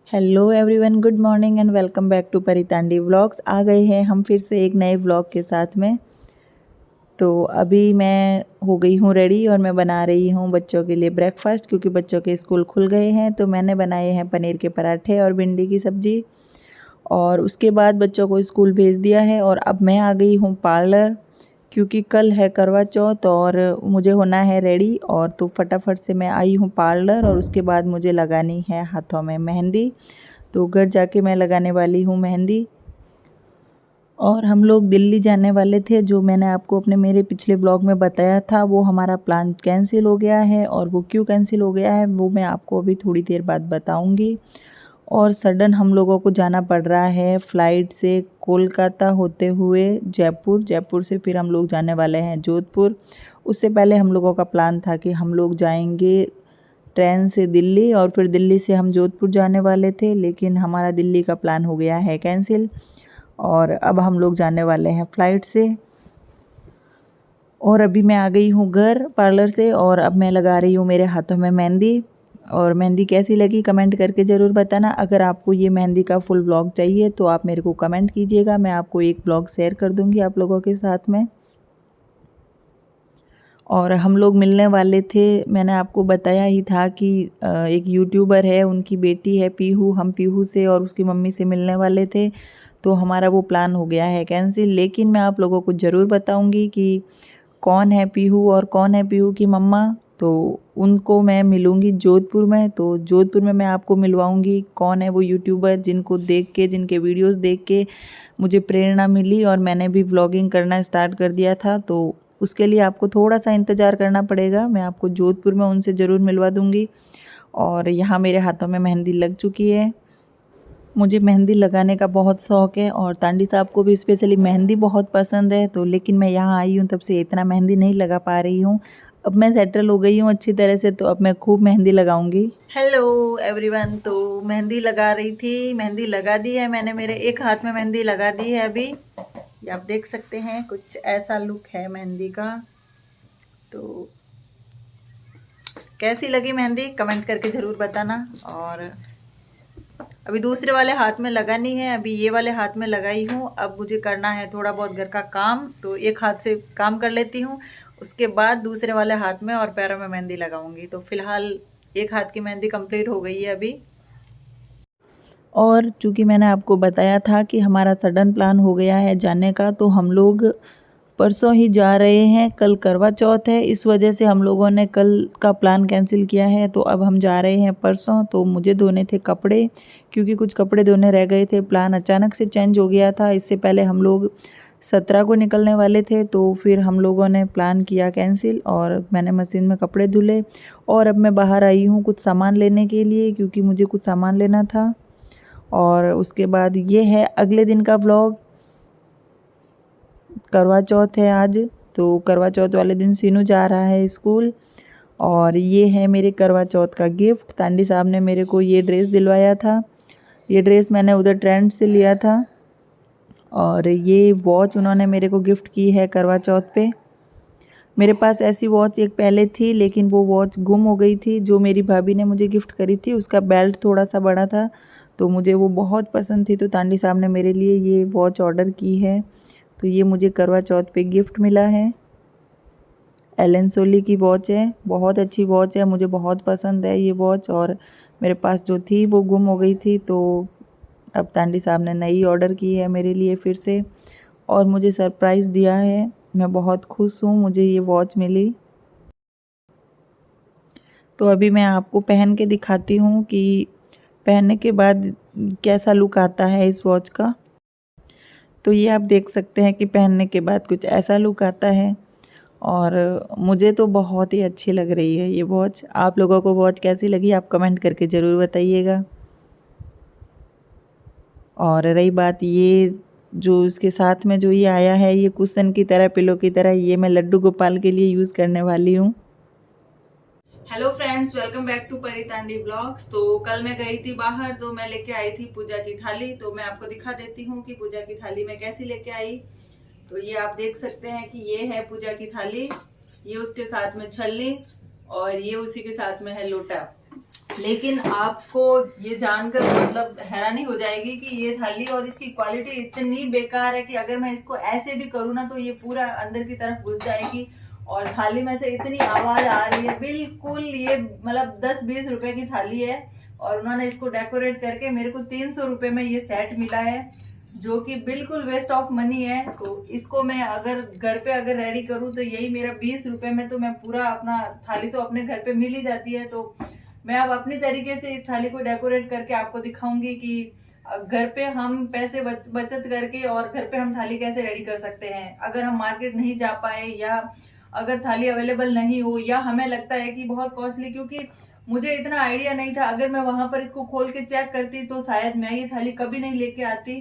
Hello everyone, good morning and welcome back to Paritandi vlogs. आ गए हैं हम फिर से एक नए व्लॉग के साथ में। तो अभी मैं हो गई हूँ रेडी और मैं बना रही हूँ बच्चों के लिए ब्रेकफास्ट, क्योंकि बच्चों के स्कूल खुल गए हैं। तो मैंने बनाए हैं पनीर के पराठे और भिंडी की सब्ज़ी, और उसके बाद बच्चों को स्कूल भेज दिया है। और अब मैं आ गई हूँ पार्लर, क्योंकि कल है करवा चौथ और मुझे होना है रेडी। और तो फटाफट से मैं आई हूँ पार्लर, और उसके बाद मुझे लगानी है हाथों में मेहंदी। तो घर जाके मैं लगाने वाली हूँ मेहंदी। और हम लोग दिल्ली जाने वाले थे, जो मैंने आपको अपने मेरे पिछले ब्लॉग में बताया था। वो हमारा प्लान कैंसिल हो गया है, और वो क्यों कैंसिल हो गया है वो मैं आपको अभी थोड़ी देर बाद बताऊंगी। और सडन हम लोगों को जाना पड़ रहा है फ़्लाइट से कोलकाता होते हुए जयपुर। जयपुर से फिर हम लोग जाने वाले हैं जोधपुर। उससे पहले हम लोगों का प्लान था कि हम लोग जाएंगे ट्रेन से दिल्ली, और फिर दिल्ली से हम जोधपुर जाने वाले थे, लेकिन हमारा दिल्ली का प्लान हो गया है कैंसिल। और अब हम लोग जाने वाले हैं फ़्लाइट से। और अभी मैं आ गई हूँ घर पार्लर से, और अब मैं लगा रही हूँ मेरे हाथों में मेहंदी। और मेहंदी कैसी लगी कमेंट करके ज़रूर बताना। अगर आपको ये मेहंदी का फुल व्लॉग चाहिए तो आप मेरे को कमेंट कीजिएगा, मैं आपको एक व्लॉग शेयर कर दूँगी आप लोगों के साथ में। और हम लोग मिलने वाले थे, मैंने आपको बताया ही था कि एक यूट्यूबर है, उनकी बेटी है पीहू। हम पीहू से और उसकी मम्मी से मिलने वाले थे, तो हमारा वो प्लान हो गया है कैंसिल। लेकिन मैं आप लोगों को ज़रूर बताऊंगी कि कौन है पीहू और कौन है पीहू की मम्मा। तो उनको मैं मिलूँगी जोधपुर में। तो जोधपुर में मैं आपको मिलवाऊँगी कौन है वो यूट्यूबर, जिनको देख के, जिनके वीडियोस देख के मुझे प्रेरणा मिली और मैंने भी व्लॉगिंग करना स्टार्ट कर दिया था। तो उसके लिए आपको थोड़ा सा इंतज़ार करना पड़ेगा। मैं आपको जोधपुर में उनसे ज़रूर मिलवा दूँगी। और यहाँ मेरे हाथों में मेहंदी लग चुकी है। मुझे मेहंदी लगाने का बहुत शौक़ है, और तांडी साहब को भी स्पेशली मेहंदी बहुत पसंद है। तो लेकिन मैं यहाँ आई हूँ तब से इतना मेहंदी नहीं लगा पा रही हूँ। अब मैं सेटल हो गई हूँ अच्छी तरह से, तो अब मैं खूब मेहंदी लगाऊंगी। हेलो एवरीवन, तो मेहंदी लगा रही थी, मेहंदी लगा दी है मैंने। मेरे एक हाथ में मेहंदी लगा दी है अभी, ये आप देख सकते हैं। कुछ ऐसा लुक है मेहंदी का। तो कैसी लगी मेहंदी कमेंट करके ज़रूर बताना। और अभी दूसरे वाले हाथ में लगानी है, अभी ये वाले हाथ में लगाई हूँ। अब मुझे करना है थोड़ा बहुत घर का काम, तो एक हाथ से काम कर लेती हूँ, उसके बाद दूसरे वाले हाथ में और पैरों में मेहंदी लगाऊंगी। तो फिलहाल एक हाथ की मेहंदी कंप्लीट हो गई है अभी। और चूँकि मैंने आपको बताया था कि हमारा सडन प्लान हो गया है जाने का, तो हम लोग परसों ही जा रहे हैं। कल करवा चौथ है, इस वजह से हम लोगों ने कल का प्लान कैंसिल किया है। तो अब हम जा रहे हैं परसों। तो मुझे धोने थे कपड़े, क्योंकि कुछ कपड़े धोने रह गए थे। प्लान अचानक से चेंज हो गया था। इससे पहले हम लोग 17 को निकलने वाले थे, तो फिर हम लोगों ने प्लान किया कैंसिल, और मैंने मशीन में कपड़े धुले। और अब मैं बाहर आई हूँ कुछ सामान लेने के लिए, क्योंकि मुझे कुछ सामान लेना था। और उसके बाद ये है अगले दिन का व्लॉग। करवा चौथ है आज, तो करवा चौथ वाले दिन सीनू जा रहा है स्कूल। और ये है मेरे करवा चौथ का गिफ्ट। तांडी साहब ने मेरे को ये ड्रेस दिलवाया था। ये ड्रेस मैंने उधर ट्रेंड से लिया था। और ये वॉच उन्होंने मेरे को गिफ्ट की है करवा चौथ पे। मेरे पास ऐसी वॉच एक पहले थी, लेकिन वो वॉच गुम हो गई थी। जो मेरी भाभी ने मुझे गिफ्ट करी थी, उसका बेल्ट थोड़ा सा बड़ा था, तो मुझे वो बहुत पसंद थी। तो तांडी साहब ने मेरे लिए ये वॉच ऑर्डर की है। तो ये मुझे करवा चौथ पे गिफ्ट मिला है। एलन सोली की वॉच है, बहुत अच्छी वॉच है, मुझे बहुत पसंद है ये वॉच। और मेरे पास जो थी वो गुम हो गई थी, तो अब तांडी साहब ने नई ऑर्डर की है मेरे लिए फिर से, और मुझे सरप्राइज़ दिया है। मैं बहुत खुश हूँ मुझे ये वॉच मिली। तो अभी मैं आपको पहन के दिखाती हूँ कि पहनने के बाद कैसा लुक आता है इस वॉच का। तो ये आप देख सकते हैं कि पहनने के बाद कुछ ऐसा लुक आता है। और मुझे तो बहुत ही अच्छी लग रही है ये वॉच। आप लोगों को वॉच कैसी लगी आप कमेंट करके ज़रूर बताइएगा। और रही बात ये जो इसके साथ में जो ये आया है, ये कुशन की तरह, पिलो की तरह, ये मैं लड्डू गोपाल के लिए यूज़ करने वाली हूँ। Hello friends, welcome back to Paritandi blogs. तो कल मैं गई थी बाहर, तो मैं लेके आई थी पूजा की थाली। तो मैं आपको दिखा देती हूँ कि पूजा की थाली मैं कैसी लेके आई। तो ये आप देख सकते हैं कि ये है पूजा की थाली, ये उसके साथ में छलनी, और ये उसी के साथ में है लोटा। लेकिन आपको ये जानकर मतलब हैरानी हो जाएगी कि ये थाली और इसकी क्वालिटी इतनी बेकार है कि अगर मैं इसको ऐसे भी करूँ ना तो ये पूरा अंदर की तरफ घुस जाएगी। और थाली में से इतनी आवाज आ रही है, बिल्कुल ये मतलब 10-20 रुपए की थाली है। और उन्होंने इसको डेकोरेट करके मेरे को 300 रुपए में ये सेट मिला है, जो कि बिल्कुल वेस्ट ऑफ मनी है। तो इसको मैं अगर घर पे अगर रेडी करूँ तो यही मेरा 20 रुपए में तो मैं पूरा अपना थाली तो अपने घर पे मिल ही जाती है। तो मैं अब अपनी तरीके से इस थाली को डेकोरेट करके आपको दिखाऊंगी कि घर पे हम पैसे बचत करके और घर पे हम थाली कैसे रेडी कर सकते हैं। अगर हम मार्केट नहीं जा पाए या अगर थाली अवेलेबल नहीं हो या हमें लगता है कि बहुत कॉस्टली, क्योंकि मुझे इतना आइडिया नहीं था, अगर मैं वहां पर इसको खोल के चेक करती तो शायद मैं ये थाली कभी नहीं लेके आती।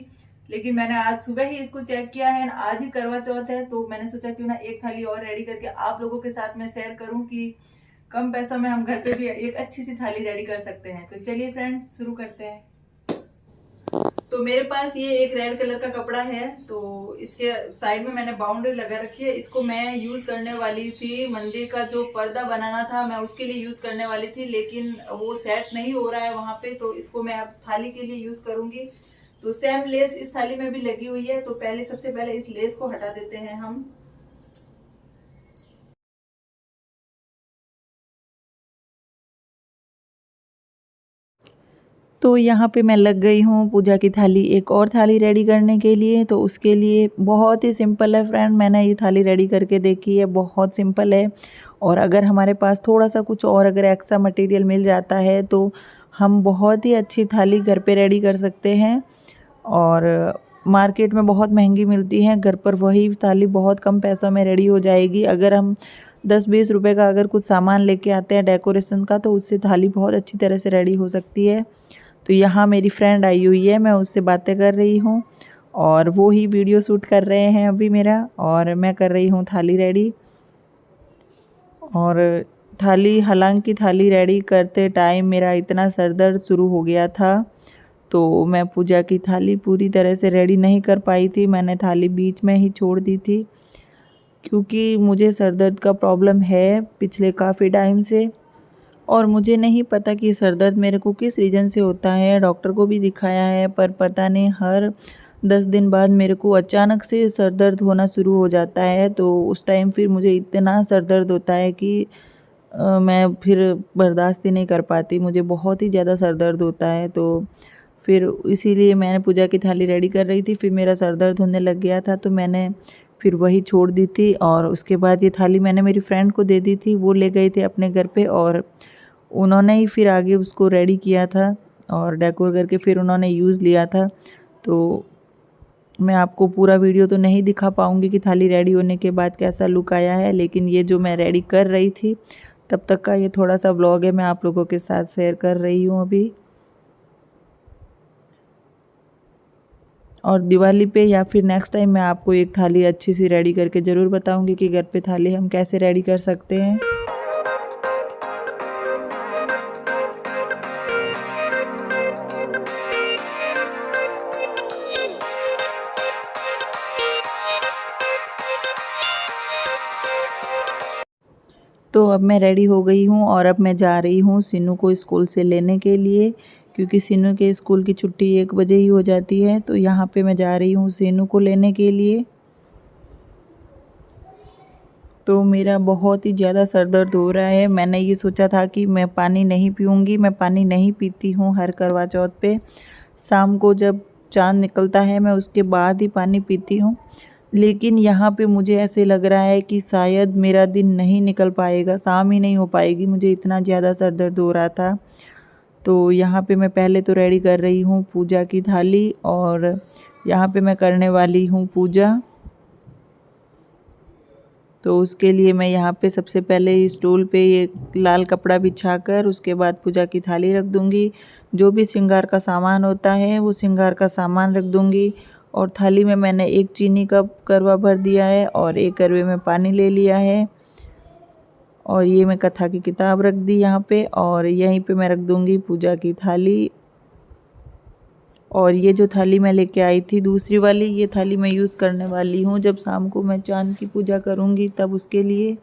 लेकिन मैंने आज सुबह ही इसको चेक किया है, आज ही करवा चौथ है, तो मैंने सोचा क्यों ना एक थाली और रेडी करके आप लोगों के साथ में शेयर करूं कि कम पैसों में हम घर पे भी एक अच्छी सी थाली रेडी कर सकते हैं। तो चलिए फ्रेंड्स शुरू करते हैं। तो मेरे पास ये एक रेड कलर का कपड़ा है, तो इसके साइड में मैंने बाउंड्री लगा रखी है। इसको मैं यूज करने वाली थी, मंदिर का जो पर्दा बनाना था मैं उसके लिए यूज करने वाली थी, लेकिन वो सेट नहीं हो रहा है वहां पे, तो इसको मैं अब थाली के लिए यूज करूंगी। तो सेम लेस इस थाली में भी लगी हुई है, तो सबसे पहले इस लेस को हटा देते हैं हम। तो यहाँ पे मैं लग गई हूँ पूजा की थाली एक और थाली रेडी करने के लिए। तो उसके लिए बहुत ही सिंपल है फ्रेंड, मैंने ये थाली रेडी करके देखी है, बहुत सिंपल है। और अगर हमारे पास थोड़ा सा कुछ और अगर एक्स्ट्रा मटेरियल मिल जाता है तो हम बहुत ही अच्छी थाली घर पे रेडी कर सकते हैं। और मार्केट में बहुत महंगी मिलती हैं, घर पर वही थाली बहुत कम पैसों में रेडी हो जाएगी। अगर हम 10-20 रुपए का अगर कुछ सामान लेके आते हैं डेकोरेशन का, तो उससे थाली बहुत अच्छी तरह से रेडी हो सकती है। तो यहाँ मेरी फ्रेंड आई हुई है, मैं उससे बातें कर रही हूँ और वो ही वीडियो शूट कर रहे हैं अभी मेरा, और मैं कर रही हूँ थाली रेडी। और हालांकि थाली रेडी करते टाइम मेरा इतना सर दर्द शुरू हो गया था, तो मैं पूजा की थाली पूरी तरह से रेडी नहीं कर पाई थी, मैंने थाली बीच में ही छोड़ दी थी। क्योंकि मुझे सर दर्द का प्रॉब्लम है पिछले काफ़ी टाइम से, और मुझे नहीं पता कि सर दर्द मेरे को किस रीज़न से होता है। डॉक्टर को भी दिखाया है पर पता नहीं, हर 10 दिन बाद मेरे को अचानक से सर दर्द होना शुरू हो जाता है। तो उस टाइम फिर मुझे इतना सर दर्द होता है कि मैं फिर बर्दाश्त ही नहीं कर पाती, मुझे बहुत ही ज़्यादा सर दर्द होता है। तो फिर इसीलिए मैंने पूजा की थाली रेडी कर रही थी, फिर मेरा सर दर्द होने लग गया था, तो मैंने फिर वही छोड़ दी थी। और उसके बाद ये थाली मैंने मेरी फ्रेंड को दे दी थी, वो ले गए थे अपने घर पे और उन्होंने ही फिर आगे उसको रेडी किया था और डेकोर करके फिर उन्होंने यूज़ लिया था। तो मैं आपको पूरा वीडियो तो नहीं दिखा पाऊँगी कि थाली रेडी होने के बाद कैसा लुक आया है, लेकिन ये जो मैं रेडी कर रही थी तब तक का ये थोड़ा सा व्लॉग है, मैं आप लोगों के साथ शेयर कर रही हूँ अभी। और दिवाली पे या फिर नेक्स्ट टाइम मैं आपको एक थाली अच्छी सी रेडी करके ज़रूर बताऊँगी कि घर पे थाली हम कैसे रेडी कर सकते हैं। तो अब मैं रेडी हो गई हूँ और अब मैं जा रही हूँ सिन्नू को स्कूल से लेने के लिए, क्योंकि सिन्नू के स्कूल की छुट्टी 1 बजे ही हो जाती है। तो यहाँ पे मैं जा रही हूँ सिन्नू को लेने के लिए। तो मेरा बहुत ही ज़्यादा सर दर्द हो रहा है। मैंने ये सोचा था कि मैं पानी नहीं पीऊँगी, मैं पानी नहीं पीती हूँ हर करवा चौथ पे। शाम को जब चाँद निकलता है मैं उसके बाद ही पानी पीती हूँ। लेकिन यहाँ पे मुझे ऐसे लग रहा है कि शायद मेरा दिन नहीं निकल पाएगा, शाम ही नहीं हो पाएगी, मुझे इतना ज़्यादा सर दर्द हो रहा था। तो यहाँ पे मैं पहले तो रेडी कर रही हूँ पूजा की थाली, और यहाँ पे मैं करने वाली हूँ पूजा। तो उसके लिए मैं यहाँ पे सबसे पहले स्टूल पे ये लाल कपड़ा बिछाकर उसके बाद पूजा की थाली रख दूँगी। जो भी श्रृंगार का सामान होता है वो श्रृंगार का सामान रख दूँगी। और थाली में मैंने एक चीनी का करवा भर दिया है और एक करवे में पानी ले लिया है। और ये मैं कथा की किताब रख दी यहाँ पे, और यहीं पे मैं रख दूँगी पूजा की थाली। और ये जो थाली मैं लेके आई थी दूसरी वाली, ये थाली मैं यूज़ करने वाली हूँ जब शाम को मैं चांद की पूजा करूँगी तब उसके लिए।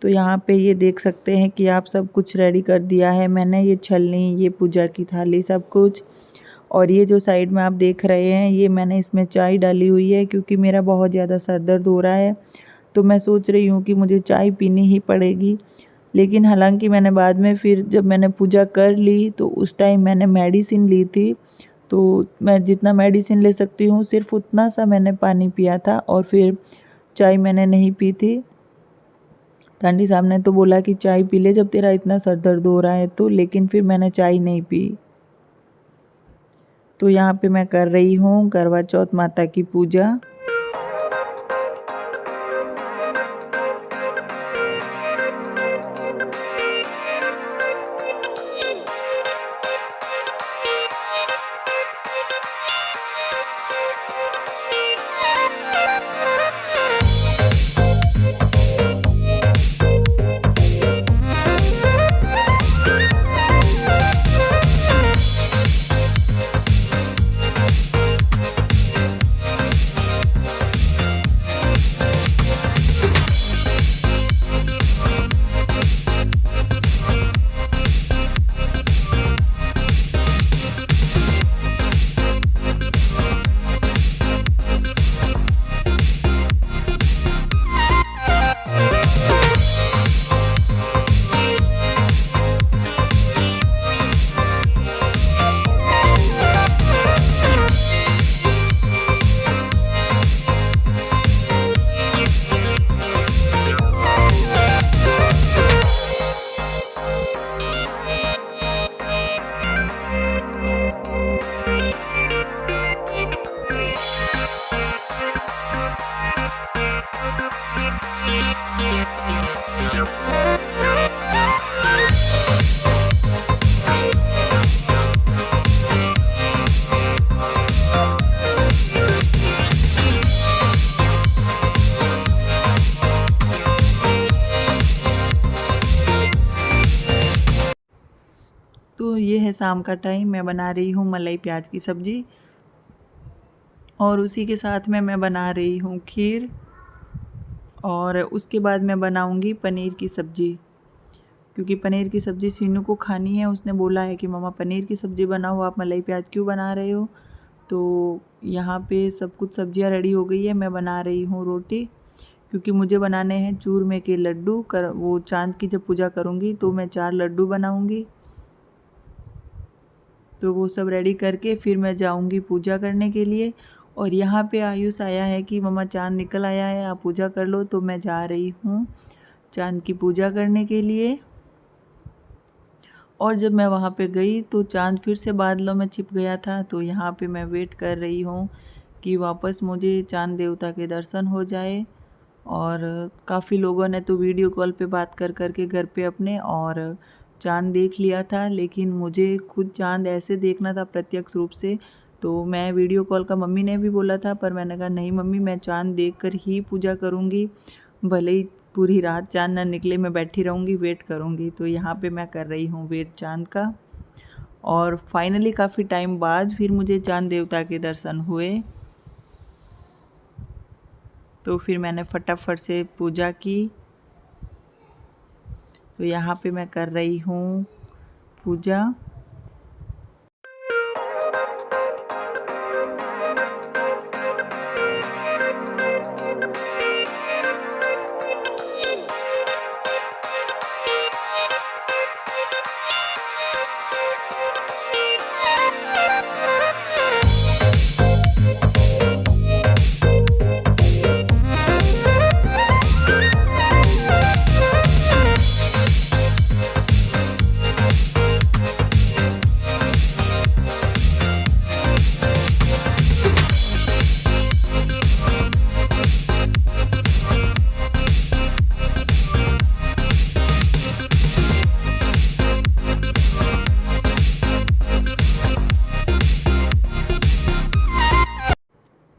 तो यहाँ पे ये देख सकते हैं कि आप सब कुछ रेडी कर दिया है मैंने, ये छलनी, ये पूजा की थाली, सब कुछ। और ये जो साइड में आप देख रहे हैं, ये मैंने इसमें चाय डाली हुई है क्योंकि मेरा बहुत ज़्यादा सर दर्द हो रहा है, तो मैं सोच रही हूँ कि मुझे चाय पीनी ही पड़ेगी। लेकिन हालांकि मैंने बाद में फिर जब मैंने पूजा कर ली तो उस टाइम मैंने मेडिसिन ली थी, तो मैं जितना मेडिसिन ले सकती हूँ सिर्फ उतना सा मैंने पानी पिया था और फिर चाय मैंने नहीं पी थी। तांडी साहब ने तो बोला कि चाय पी ले जब तेरा इतना सर दर्द हो रहा है तो, लेकिन फिर मैंने चाय नहीं पी। तो यहाँ पे मैं कर रही हूँ करवा चौथ माता की पूजा। तो ये है शाम का टाइम, मैं बना रही हूँ मलाई प्याज की सब्ज़ी और उसी के साथ में मैं बना रही हूँ खीर और उसके बाद मैं बनाऊँगी पनीर की सब्ज़ी, क्योंकि पनीर की सब्ज़ी सीनू को खानी है। उसने बोला है कि मम्मा पनीर की सब्ज़ी बनाओ, आप मलाई प्याज क्यों बना रहे हो। तो यहाँ पे सब कुछ सब्जियाँ रेडी हो गई है, मैं बना रही हूँ रोटी, क्योंकि मुझे बनाने हैं चूरमे के लड्डू। वो चांद की जब पूजा करूँगी तो मैं 4 लड्डू बनाऊँगी। तो वो सब रेडी करके फिर मैं जाऊँगी पूजा करने के लिए। और यहाँ पे आयुष आया है कि मम्मा चाँद निकल आया है, आप पूजा कर लो। तो मैं जा रही हूँ चाँद की पूजा करने के लिए। और जब मैं वहाँ पे गई तो चाँद फिर से बादलों में छिप गया था। तो यहाँ पे मैं वेट कर रही हूँ कि वापस मुझे चाँद देवता के दर्शन हो जाए। और काफ़ी लोगों ने तो वीडियो कॉल पे बात कर कर के घर पे अपने और चाँद देख लिया था, लेकिन मुझे खुद चाँद ऐसे देखना था प्रत्यक्ष रूप से। तो मैं वीडियो कॉल का मम्मी ने भी बोला था, पर मैंने कहा नहीं मम्मी, मैं चाँद देखकर ही पूजा करूँगी, भले ही पूरी रात चाँद ना निकले, मैं बैठी रहूँगी, वेट करूँगी। तो यहाँ पे मैं कर रही हूँ वेट चाँद का। और फाइनली काफ़ी टाइम बाद फिर मुझे चाँद देवता के दर्शन हुए। तो फिर मैंने फटाफट से पूजा की। तो यहाँ पे मैं कर रही हूँ पूजा।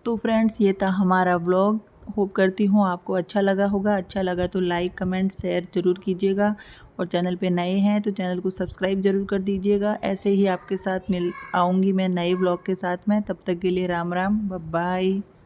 तो फ्रेंड्स, ये था हमारा व्लॉग। होप करती हूँ आपको अच्छा लगा होगा। अच्छा लगा तो लाइक कमेंट शेयर ज़रूर कीजिएगा और चैनल पे नए हैं तो चैनल को सब्सक्राइब ज़रूर कर दीजिएगा। ऐसे ही आपके साथ मिल आऊँगी मैं नए व्लॉग के साथ में। तब तक के लिए राम राम, बाय बाय।